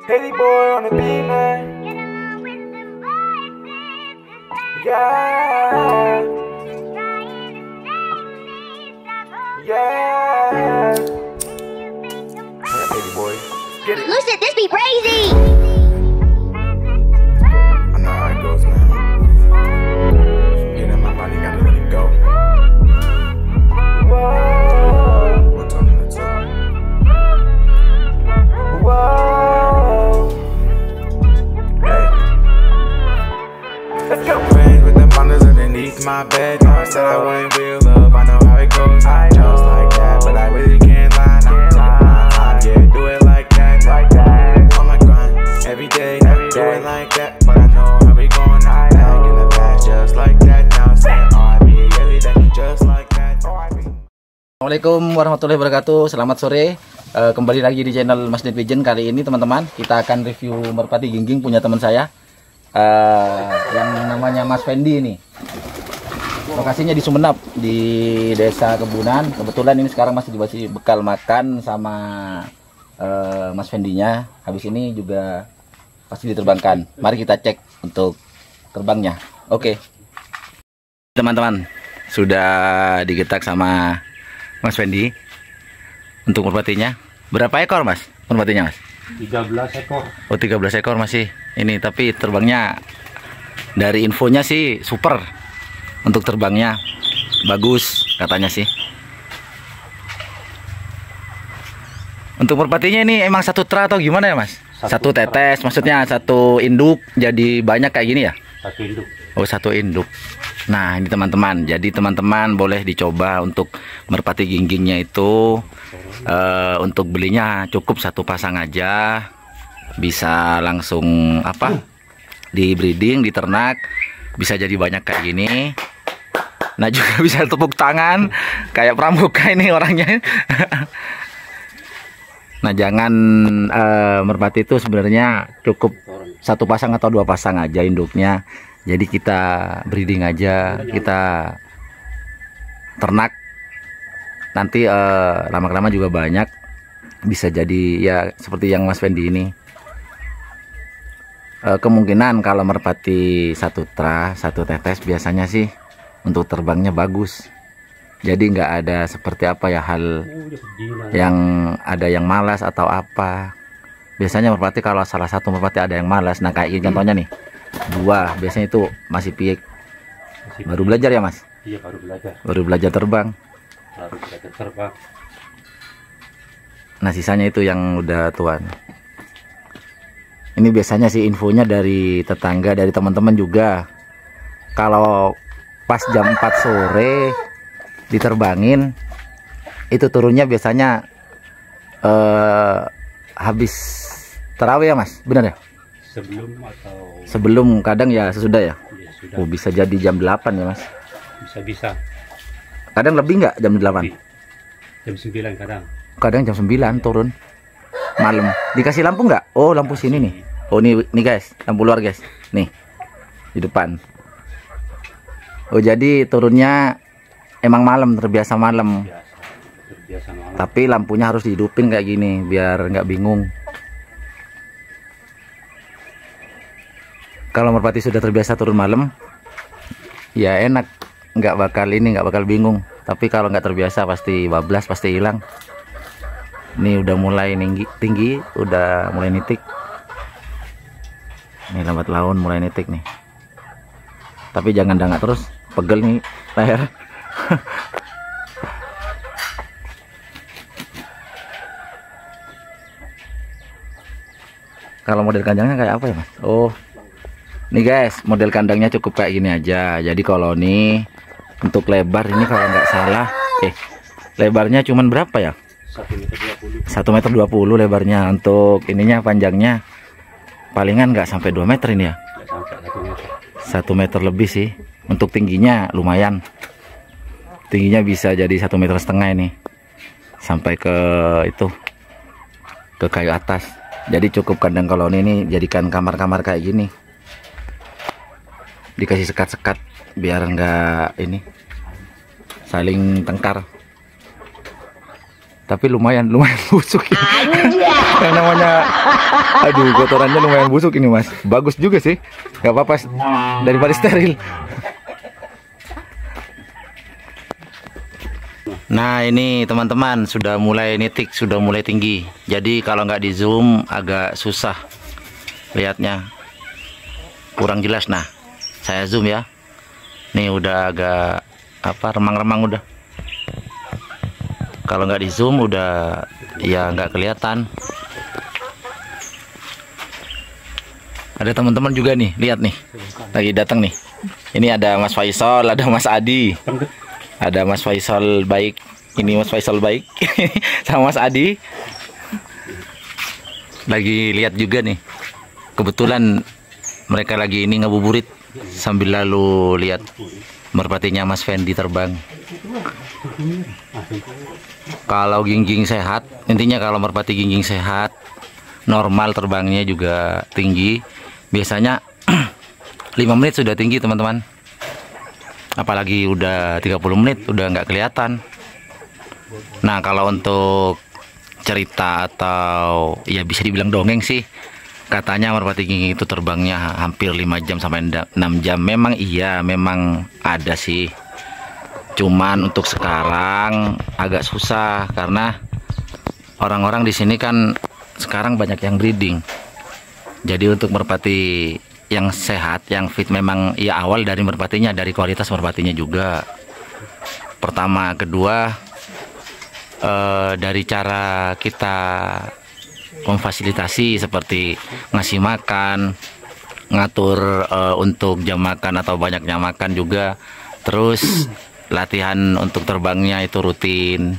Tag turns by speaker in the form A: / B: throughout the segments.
A: Haley boy on the beat, man. Yeah. Yeah. Haley boy. Get it.
B: Lucid, this be crazy.
A: I know how it goes, man. Get in my body, gotta let it go. Whoa. What's on the top? Whoa. Hey. Let's go. Friends with them bundles underneath my bed. No, I said I wouldn't real love. I know how it goes. I just like that, but I really can't lie. Now take my time, yeah, do it like that, like that. On my grind, every day, do it like that. But I know how we going. I'm back in the past, just like that. Now I'm saying R.I.P. every day, just like that. R.I.P.
C: Assalamualaikum warahmatullahi wabarakatuh. Selamat sore. Kembali lagi di channel Mas Net Pigeon. Kali ini teman-teman kita akan review merpati gingging punya teman saya, yang namanya Mas Fendi ini. Lokasinya di Sumeneb, di Desa Kebunan. Kebetulan ini sekarang masih dikasih bekal makan sama Mas Fendinya. Habis ini juga pasti diterbangkan. Mari kita cek untuk terbangnya. Oke. Teman-teman, sudah digetak sama Mas Fendi untuk merpatinya. Berapa ekor, Mas? Merpatinya, Mas?
D: 13 ekor.
C: Oh, 13 ekor masih. Ini tapi terbangnya dari infonya sih super. Untuk terbangnya bagus katanya sih. Untuk merpatinya ini emang satu tra atau gimana ya, Mas? Satu tetes, maksudnya satu induk jadi banyak kayak gini ya?
D: Satu induk.
C: Oh, satu induk. Nah, ini teman-teman. Jadi teman-teman boleh dicoba untuk merpati ginggingnya itu. Untuk belinya cukup satu pasang aja. Bisa langsung di breeding, diternak. Bisa jadi banyak kayak gini. Nah, juga bisa tepuk tangan kayak pramuka ini orangnya. Nah, jangan merpati itu sebenarnya cukup satu pasang atau dua pasang aja induknya. Jadi kita breeding aja, kita ternak. Nanti lama-lama juga banyak. Bisa jadi ya seperti yang Mas Fendi ini. Kemungkinan kalau merpati satu tra, satu tetes biasanya sih untuk terbangnya bagus. Jadi nggak ada seperti apa ya hal yang ada yang malas atau apa. Biasanya merpati kalau salah satu merpati ada yang malas. Nah, kayak ini contohnya nih, dua biasanya itu masih piik. Baru belajar ya, Mas?
D: Iya, baru belajar.
C: Baru belajar terbang.
D: Baru belajar terbang.
C: Nah, sisanya itu yang udah tuan. Ini biasanya sih infonya dari tetangga, dari teman-teman juga. Kalau pas jam 4 sore diterbangin, itu turunnya biasanya habis tarawih ya, Mas? Benar ya?
D: Sebelum atau
C: Sebelum, kadang ya sesudah ya?
D: ya, sudah.
C: Oh, bisa jadi jam 8 ya, Mas?
D: Bisa.
C: Kadang lebih nggak jam 8?
D: Jam 9 kadang.
C: Kadang jam 9 turun malam. Dikasih lampu nggak? Oh, lampu sini nih. Oh, nih guys, lampu luar guys. Nih di depan. Oh, jadi turunnya emang malam, terbiasa malam.
D: Terbiasa malam.
C: Tapi lampunya harus dihidupin kayak gini biar nggak bingung. Kalau merpati sudah terbiasa turun malam, ya enak, nggak bakal bingung. Tapi kalau nggak terbiasa pasti bablas, pasti hilang. Ini udah mulai tinggi, udah mulai nitik. Ini lambat laun mulai nitik nih. Tapi jangan dangak terus, pegel nih leher. Kalau model kandangnya kayak apa ya, Mas? Oh, nih guys, model kandangnya cukup kayak gini aja. Jadi kalau nih untuk lebar ini kalau nggak salah, lebarnya cuman berapa ya?
D: 1,20 m.
C: 1,20 m lebarnya. Untuk ininya panjangnya palingan nggak sampai 2 meter ini ya.
D: Sampai 1 meter.
C: 1 meter lebih sih. Untuk tingginya lumayan. Tingginya bisa jadi 1,5 meter ini. Sampai ke itu, ke kayu atas. Jadi cukup kandang koloni ini jadikan kamar-kamar kayak gini. Dikasih sekat-sekat biar nggak ini saling tengkar. Tapi lumayan busuk ini. Yang namanya, aduh, kotorannya lumayan busuk ini Mas. Bagus juga sih, nggak apa-apa daripada steril. Nah ini teman-teman sudah mulai nitik, sudah mulai tinggi. Jadi kalau nggak di zoom agak susah lihatnya, kurang jelas. Nah saya zoom ya. Nih udah agak apa, remang-remang udah. Kalau nggak di zoom udah ya nggak kelihatan. Ada teman-teman juga nih, lihat nih, lagi datang nih. Ini ada Mas Faisal, ada Mas Adi. Ada Mas Faisal baik, ini Mas Faisal baik, sama Mas Adi. Lagi lihat juga nih. Kebetulan mereka lagi ini ngabuburit sambil lalu lihat merpatinya Mas Fendi terbang. Kalau gingging sehat, intinya kalau merpati gingging sehat, normal terbangnya juga tinggi. Biasanya 5 menit sudah tinggi teman-teman. Apalagi udah 30 menit udah nggak kelihatan. Nah kalau untuk cerita atau ya bisa dibilang dongeng sih, katanya merpati gingging itu terbangnya hampir 5 jam sampai 6 jam. Memang iya, memang ada sih. Cuman untuk sekarang agak susah karena orang-orang di sini kan sekarang banyak yang breeding. Jadi untuk merpati yang sehat, yang fit, memang ya awal dari merpatinya, dari kualitas merpatinya juga. Pertama, kedua dari cara kita memfasilitasi seperti ngasih makan, ngatur untuk jam makan atau banyaknya makan juga. Terus latihan untuk terbangnya itu rutin,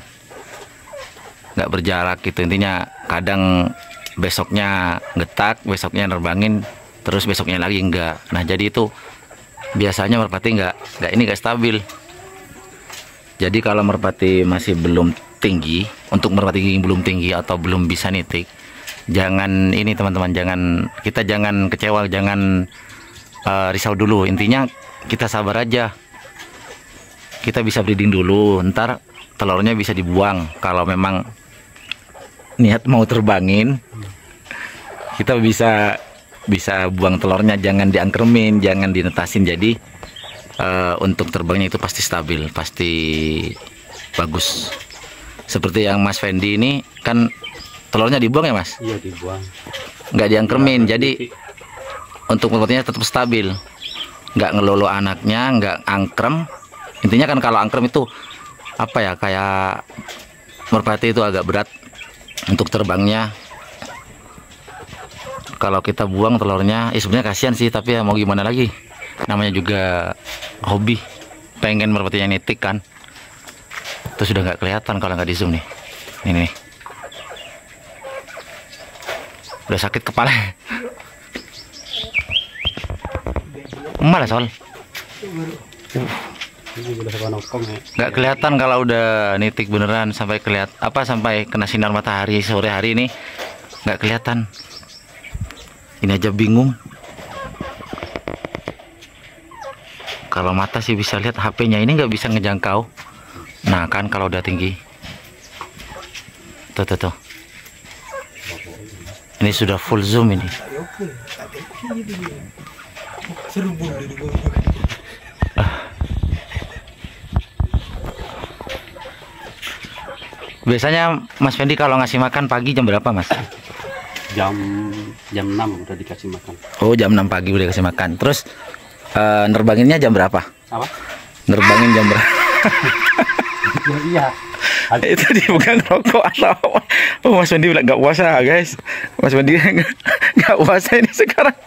C: nggak berjarak gitu. Intinya kadang besoknya getak, besoknya nerbangin, terus besoknya lagi enggak. Nah jadi itu biasanya merpati nggak stabil. Jadi kalau merpati masih belum tinggi, untuk merpati gingging belum tinggi atau belum bisa nitik, jangan ini teman-teman, jangan kecewa, jangan risau dulu. Intinya kita sabar aja, kita bisa breeding dulu, ntar telurnya bisa dibuang. Kalau memang niat mau terbangin, kita bisa buang telurnya, jangan diangkremin, jangan dinetasin. Jadi untuk terbangnya itu pasti stabil, pasti bagus. Seperti yang Mas Fendi ini kan telurnya dibuang ya Mas?
D: Iya dibuang.
C: Nggak diangkremin, jadi untuk merpatinya tetap stabil, nggak ngelolo anaknya, nggak angkrem. Intinya kan kalau angkrem itu apa ya, kayak merpati itu agak berat untuk terbangnya. Kalau kita buang telurnya, sebenarnya kasihan sih, tapi ya mau gimana lagi, namanya juga hobi, pengen merpatinya nitik kan. Itu sudah nggak kelihatan kalau nggak di zoom nih. Ini nih, udah sakit kepala. Malah soal nggak kelihatan kalau udah nitik beneran, sampai sampai kena sinar matahari sore hari ini nggak kelihatan. Ini aja bingung. Kalau mata sih bisa lihat, HP-nya ini nggak bisa ngejangkau. Nah kan kalau udah tinggi, tuh. Ini sudah full zoom ini. Biasanya Mas Fendi kalau ngasih makan pagi jam berapa Mas?
D: Jam 6 udah dikasih makan.
C: Oh jam 6 pagi udah dikasih makan. Terus nerbanginnya jam berapa?
D: Apa?
C: Nerbangin jam berapa?
D: Iya.
C: Itu dia bukan rokok atau apa? Oh Mas Fendi bilang nggak puasa guys. Mas Fendi nggak puasa ini sekarang.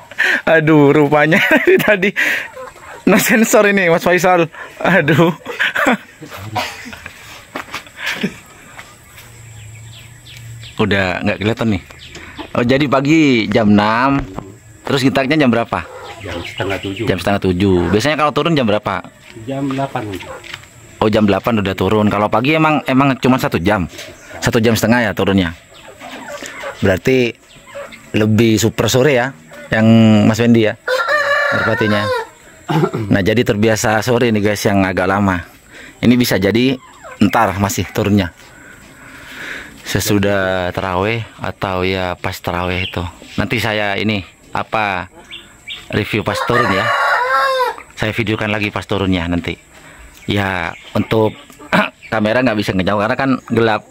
C: Aduh rupanya tadi no sensor ini Mas Faisal. Aduh. Udah nggak kelihatan nih. Oh jadi pagi jam 6. Terus gitaknya jam berapa?
D: Jam setengah 7.
C: Jam setengah 7. Biasanya kalau turun jam berapa?
D: Jam 8.
C: Oh jam 8 udah turun. Kalau pagi emang cuma 1 jam. 1 jam setengah ya turunnya. Berarti lebih super sore ya yang Mas Fendi ya merpatinya. Nah jadi terbiasa sore nih guys yang agak lama. Ini bisa jadi ntar masih turunnya. sesudah taraweh atau ya pas taraweh itu. Nanti saya ini apa review pas turun ya. Saya videokan lagi pas turunnya nanti. Ya untuk kamera nggak bisa ngejauh karena kan gelap.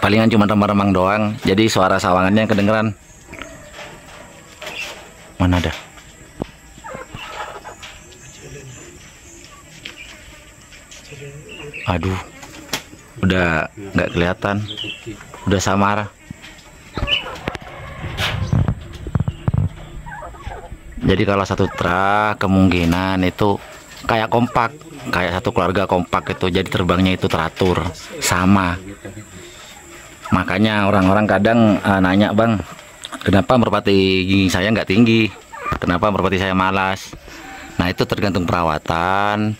C: Palingan cuma remang-remang doang. Jadi suara sawangannya kedengeran. Mana ada? Aduh, udah nggak kelihatan, udah samar. Jadi kalau satu truk kemungkinan itu kayak kompak, kayak satu keluarga kompak itu. Jadi terbangnya itu teratur, sama. Makanya orang-orang kadang nanya, bang, kenapa merpati gigi saya nggak tinggi? Kenapa merpati saya malas? Nah itu tergantung perawatan.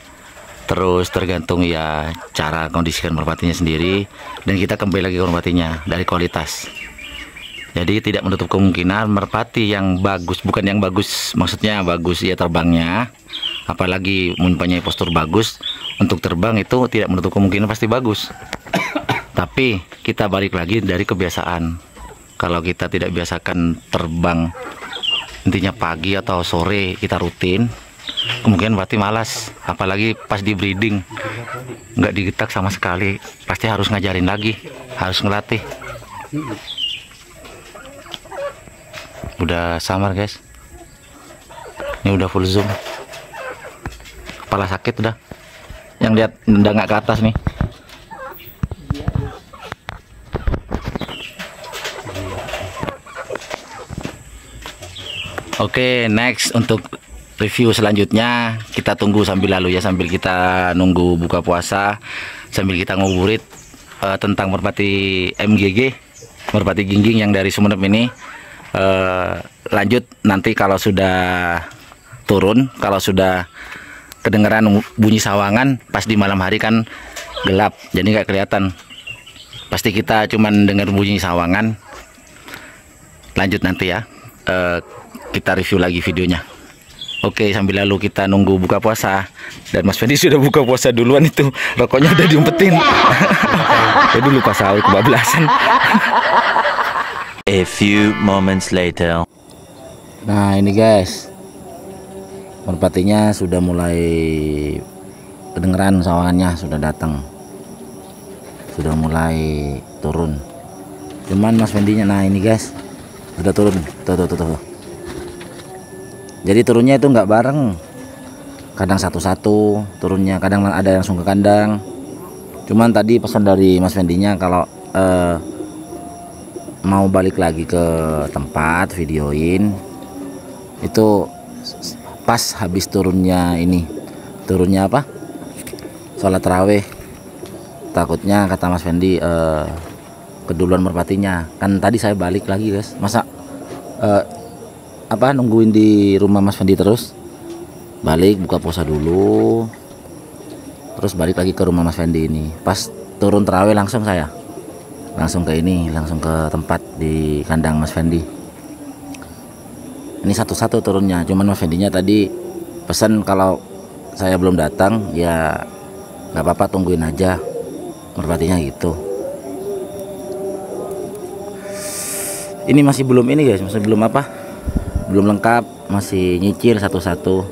C: Terus tergantung ya cara kondisikan merpatinya sendiri, dan kita kembali lagi ke merpatinya dari kualitas. Jadi tidak menutup kemungkinan merpati yang bagus, bukan yang bagus maksudnya bagus ya terbangnya, apalagi mempunyai postur bagus untuk terbang, itu tidak menutup kemungkinan pasti bagus. Tapi kita balik lagi dari kebiasaan. Kalau kita tidak biasakan terbang intinya pagi atau sore kita rutin, kemungkinan berarti malas, apalagi pas di breeding nggak digetak sama sekali, pasti harus ngajarin lagi, harus ngelatih. Udah samar guys, ini udah full zoom, kepala sakit udah, yang lihat udah nggak ke atas nih. Oke, next untuk review selanjutnya kita tunggu sambil lalu ya, sambil kita nunggu buka puasa, sambil kita ngoburit tentang merpati MGG, merpati gingging yang dari Sumeneb ini. Lanjut nanti kalau sudah turun, kalau sudah kedengeran bunyi sawangan, pas di malam hari kan gelap jadi nggak kelihatan, pasti kita cuman dengar bunyi sawangan. Lanjut nanti ya, kita review lagi videonya. Oke, sambil lalu kita nunggu buka puasa, dan Mas Fendi sudah buka puasa duluan, itu rokoknya udah diumpetin. Jadi lupa sahur kebablasan.
B: A few moments later.
C: Nah ini guys, merpatinya sudah mulai kedengeran sawangannya, sudah datang, sudah mulai turun. Cuman Mas Fendinya, nah ini guys, sudah turun, tuh. Jadi turunnya itu nggak bareng, kadang satu-satu turunnya, kadang ada yang langsung ke kandang. Cuman tadi pesan dari Mas Fendinya kalau mau balik lagi ke tempat videoin itu pas habis turunnya ini, turunnya apa, sholat taraweh. Takutnya kata Mas Fendi keduluan merpatinya, kan tadi saya balik lagi guys, masa nungguin di rumah Mas Fendi terus, balik buka puasa dulu, terus balik lagi ke rumah Mas Fendi ini. Pas turun taraweh langsung saya langsung ke ini, langsung ke tempat di kandang Mas Fendi. Ini satu-satu turunnya, cuman Mas Fendinya tadi pesan kalau saya belum datang ya nggak apa-apa, tungguin aja merpatinya gitu. Ini masih belum ini guys, masih belum belum lengkap, masih nyicil satu-satu.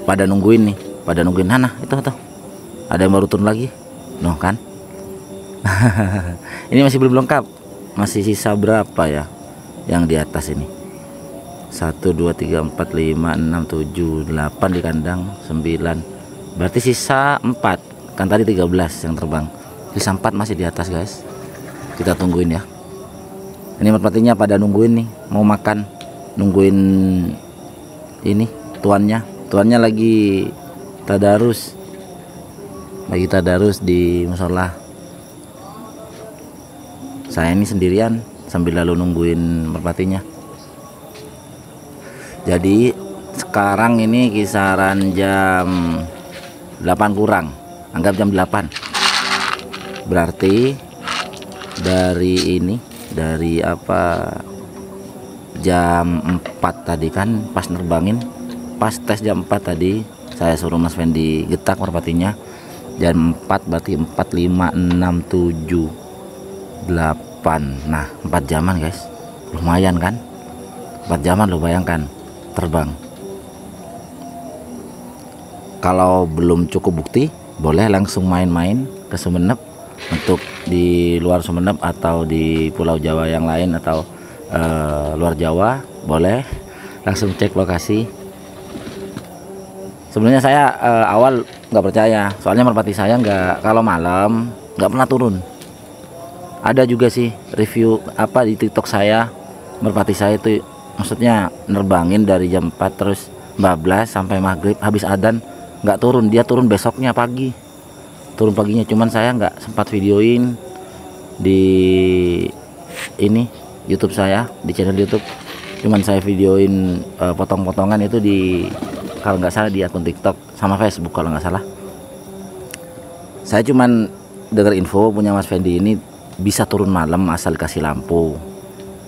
C: Pada nungguin nih, pada nungguin. Nah itu ada yang baru turun lagi, noh kan. Ini masih belum lengkap, masih sisa berapa ya yang di atas ini? 1, 2, 3, 4, 5, 6, 7, 8 di kandang, 9, berarti sisa 4, kan tadi 13 yang terbang, sisa 4 masih di atas guys. Kita tungguin ya. Ini merpatinya pada nungguin nih, mau makan, nungguin ini tuannya lagi tadarus di musola. Saya ini sendirian sambil lalu nungguin merpatinya. Jadi sekarang ini kisaran jam 8 kurang, anggap jam 8. Berarti dari jam 4 tadi kan pas nerbangin, pas tes jam 4 tadi saya suruh Mas Fendi getak merpatinya. Jam 4 berarti 4, 5, 6, 7, 8. Nah 4 jaman guys, lumayan kan, 4 jaman lo bayangkan terbang. Kalau belum cukup bukti, boleh langsung main-main ke Sumeneb, untuk di luar Sumeneb atau di Pulau Jawa yang lain atau luar Jawa, boleh langsung cek lokasi. Sebenarnya saya awal nggak percaya, soalnya merpati saya nggak, kalau malam nggak pernah turun. Ada juga sih review apa di TikTok saya, merpati saya itu maksudnya nerbangin dari jam 4 terus bablas sampai maghrib, habis adzan nggak turun, dia turun besoknya pagi, turun paginya. Cuman saya nggak sempat videoin di ini YouTube saya, di channel YouTube. Cuman saya videoin potong-potongan itu di, kalau nggak salah di akun TikTok sama Facebook kalau nggak salah. Saya cuman dengar info punya Mas Fendi ini bisa turun malam asal kasih lampu.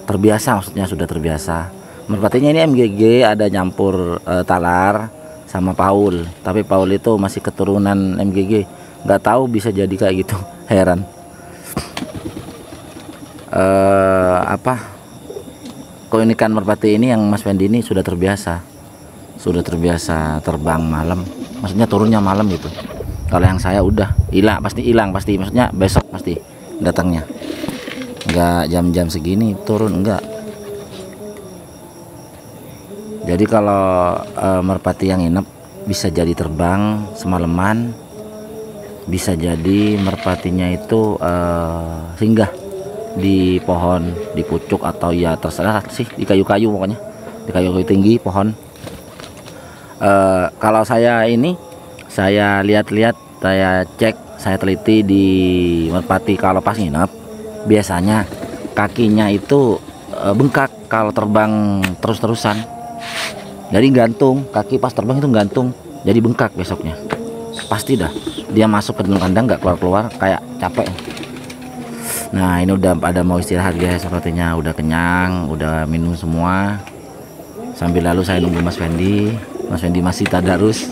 C: Terbiasa, maksudnya sudah terbiasa. Merpatinya ini MGG, ada nyampur talar sama Paul, tapi Paul itu masih keturunan MGG. Nggak tahu bisa jadi kayak gitu, heran. Keunikan merpati ini yang Mas Fendi ini sudah terbiasa terbang malam, maksudnya turunnya malam gitu. Kalau yang saya udah hilang, pasti maksudnya besok pasti datangnya, nggak jam-jam segini turun, enggak. Jadi kalau merpati yang nginep bisa jadi terbang semalaman, bisa jadi merpatinya itu singgah di pohon, di pucuk, atau ya terserah sih, di kayu-kayu, pokoknya di kayu-kayu tinggi pohon. Kalau saya ini, saya lihat-lihat, saya cek, saya teliti di merpati kalau pas nginep biasanya kakinya itu bengkak kalau terbang terus-terusan. Jadi gantung, kaki pas terbang itu gantung, jadi bengkak besoknya. Pasti dah dia masuk ke dalam kandang nggak keluar-keluar, kayak capek. Nah ini udah pada mau istirahat guys, sepertinya udah kenyang, udah minum semua. Sambil lalu saya nunggu Mas Fendi. Mas Fendi masih tadarus.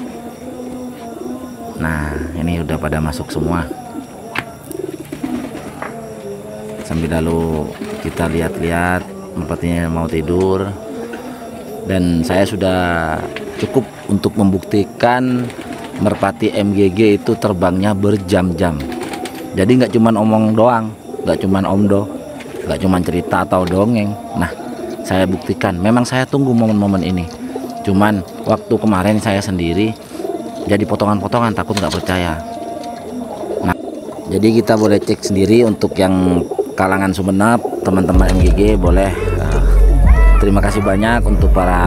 C: Nah ini udah pada masuk semua. Sambil lalu kita lihat-lihat, merpatinya mau tidur. Dan saya sudah cukup untuk membuktikan merpati MGG itu terbangnya berjam-jam. Jadi nggak cuman omong doang, nggak cuman omdo, nggak cuman cerita atau dongeng. Nah saya buktikan, memang saya tunggu momen-momen ini. Cuman waktu kemarin saya sendiri jadi potongan-potongan, takut nggak percaya. Nah jadi kita boleh cek sendiri untuk yang kalangan Sumeneb, teman-teman MGG boleh. Terima kasih banyak untuk para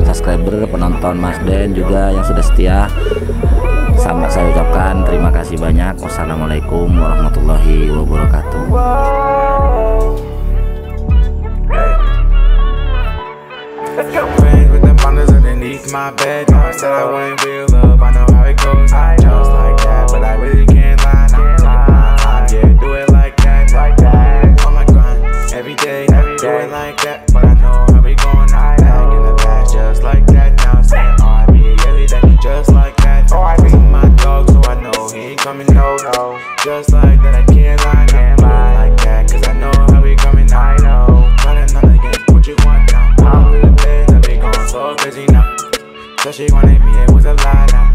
C: subscriber, penonton Mas Den juga yang sudah setia. Sama saya ucapkan terima kasih banyak. Wassalamualaikum warahmatullahi wabarakatuh.
A: With the bonders underneath my bed, I said I wouldn't real love. I know how it goes. Just like that, but I really can't lie. Yeah, do it like that. On my grind every day, do it like that. But I know how we going. Back in the past, just like that. Now saying R.I.P. every day, just like that. This is my dog, so I know he ain't coming no. Just like that, I can't lie. Do it like that, 'cause I know how we coming. I know. Running on against what you want now. I'm with the bed, I be going so crazy now. So she wanted me, it was a lie now.